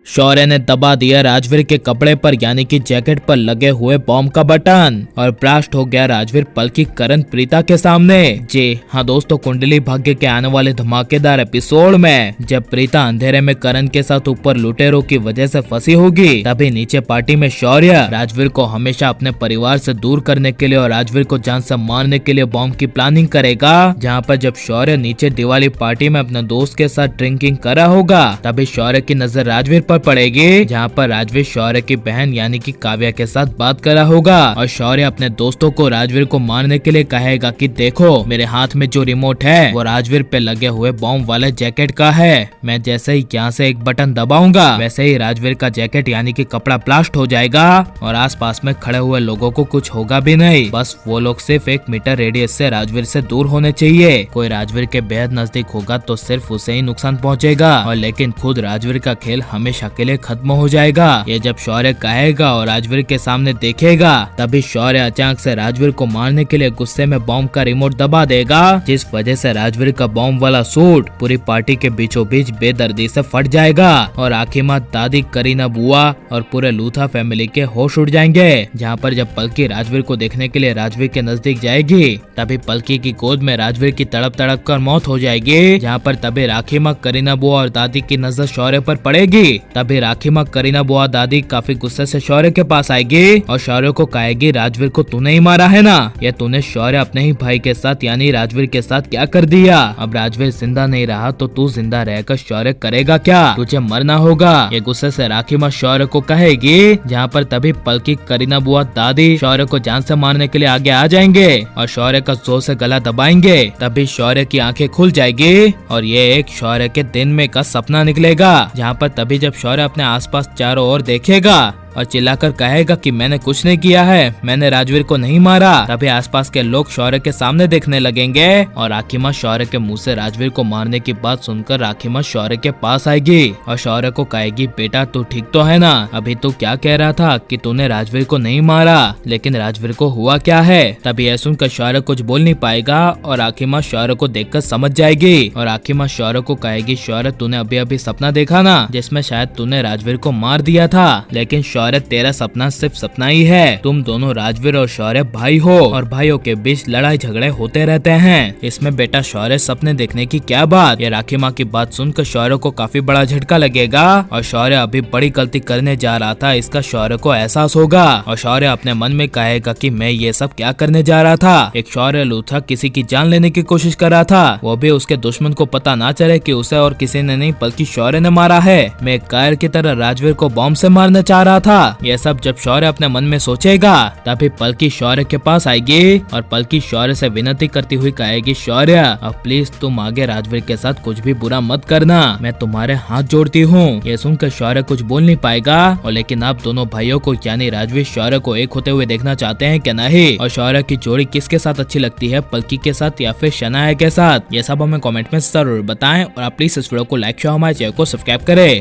शौर्य ने दबा दिया राजवीर के कपड़े पर यानी कि जैकेट पर लगे हुए बॉम्ब का बटन और ब्लास्ट हो गया राजवीर पलकी करण प्रीता के सामने। जी हाँ दोस्तों, कुंडली भाग्य के आने वाले धमाकेदार एपिसोड में जब प्रीता अंधेरे में करण के साथ ऊपर लुटेरों की वजह से फंसी होगी, तभी नीचे पार्टी में शौर्य राजवीर को हमेशा अपने परिवार से दूर करने के लिए और राजवीर को जान से मारने के लिए बॉम्ब की प्लानिंग करेगा। जहाँ पर जब शौर्य नीचे दिवाली पार्टी में अपने दोस्त के साथ ड्रिंकिंग कर रहा होगा, तभी शौर्य की नजर राजवीर पर पड़ेगी, जहाँ पर राजवीर शौर्य की बहन यानी कि काव्या के साथ बात कर रहा होगा और शौर्य अपने दोस्तों को राजवीर को मारने के लिए कहेगा कि देखो मेरे हाथ में जो रिमोट है वो राजवीर पे लगे हुए बॉम्ब वाले जैकेट का है। मैं जैसे ही यहाँ से एक बटन दबाऊंगा वैसे ही राजवीर का जैकेट यानी कि कपड़ा ब्लास्ट हो जाएगा और आसपास में खड़े हुए लोगों को कुछ होगा भी नहीं। बस वो लोग सिर्फ 1 मीटर रेडियस से राजवीर से दूर होने चाहिए। कोई राजवीर के बेहद नजदीक होगा तो सिर्फ उसे ही नुकसान पहुँचेगा और लेकिन खुद राजवीर का खेल हमेशा के लिए खत्म हो जाएगा। ये जब शौर्य कहेगा और राजवीर के सामने देखेगा, तभी शौर्य अचानक से राजवीर को मारने के लिए गुस्से में बॉम्ब का रिमोट दबा देगा, जिस वजह से राजवीर का बॉम्ब वाला सूट पूरी पार्टी के बीचों बीच बेदर्दी से फट जाएगा और आखिर दादी, करीना बुआ और पूरे लूथा फैमिली के होश उड़ जाएंगे। जहाँ पर जब पलकी राजवीर को देखने के लिए राजवीर के नजदीक जाएगी, तभी पलकी की गोद में राजवीर की तड़प तड़प कर मौत हो जाएगी। जहाँ पर तभी राखी माँ, करीना बुआ और दादी की नजर शौर्य पर पड़ेगी। तभी राखी माँ, करीना बुआ, दादी काफी गुस्से से शौर्य के पास आएगी और शौर्य को कहेगी राजवीर को तूने ही मारा है ना, ये तूने शौर्य अपने ही भाई के साथ यानी राजवीर के साथ क्या कर दिया। अब राजवीर जिंदा नहीं रहा तो तू जिंदा रहकर शौर्य करेगा क्या, तुझे मरना होगा। ये गुस्से से राखी माँ शौर्य को कहेगी। जहाँ पर तभी पलकी, करीना बुआ, दादी शौर्य को जान से मारने के लिए आगे आ जाएंगे और शौर्य का जोर से गला दबाएंगे। तभी शौर्य की आंखें खुल जाएगी और ये एक शौर्य के दिन में का सपना निकलेगा। जहाँ पर तभी जब शौर्य अपने आसपास चारों ओर देखेगा और चिल्लाकर कहेगा कि मैंने कुछ नहीं किया है, मैंने राजवीर को नहीं मारा, तभी आसपास के लोग शौर्य के सामने देखने लगेंगे और राखी माँ शौर्य के मुंह से राजवीर को मारने की बात सुनकर राखी माँ शौर्य के पास आएगी और शौर्य को कहेगी बेटा तू ठीक तो है ना, अभी तू क्या कह रहा था कि तूने राजवीर को नहीं मारा, लेकिन राजवीर को हुआ क्या है। तभी यह सुनकर शौर्य कुछ बोल नहीं पाएगा और राखी माँ शौर्य को देखकर समझ जाएगी और राखी माँ शौर्य को कहेगी शौर्य तूने अभी अभी सपना देखा ना, जिसमें शायद तूने राजवीर को मार दिया था, लेकिन शौर्य तेरा सपना सिर्फ सपना ही है। तुम दोनों राजवीर और शौर्य भाई हो और भाइयों के बीच लड़ाई झगड़े होते रहते हैं, इसमें बेटा शौर्य सपने देखने की क्या बात। ये राखी माँ की बात सुनकर शौर्य को काफी बड़ा झटका लगेगा और शौर्य अभी बड़ी गलती करने जा रहा था, इसका शौर्य को एहसास होगा और शौर्य अपने मन में कहेगा कि मैं ये सब क्या करने जा रहा था। एक शौर्य लूथा किसी की जान लेने की कोशिश कर रहा था, वो भी उसके दुश्मन को पता ना चले कि उसे और किसी ने नहीं बल्कि शौर्य ने मारा है। मैं एक कायर की तरह राजवीर को बॉम्ब से मारना चाह रहा था। यह सब जब शौर्य अपने मन में सोचेगा, तभी पलकी शौर्य के पास आएगी और पलकी शौर्य से विनती करती हुई कहेगी शौर्य अब प्लीज तुम आगे राजवीर के साथ कुछ भी बुरा मत करना, मैं तुम्हारे हाथ जोड़ती हूँ। ये सुनकर शौर्य कुछ बोल नहीं पाएगा और लेकिन आप दोनों भाइयों को यानी राजवीर शौर्य को एक होते हुए देखना चाहते हैं क्या नहीं, और शौर्य की जोड़ी किसके साथ अच्छी लगती है, पलकी के साथ या फिर शनाया के साथ, ये सब हमें कमेंट में जरूर बताएं और आप प्लीज इस वीडियो को लाइक शेयर हमारे चैनल को सब्सक्राइब करें।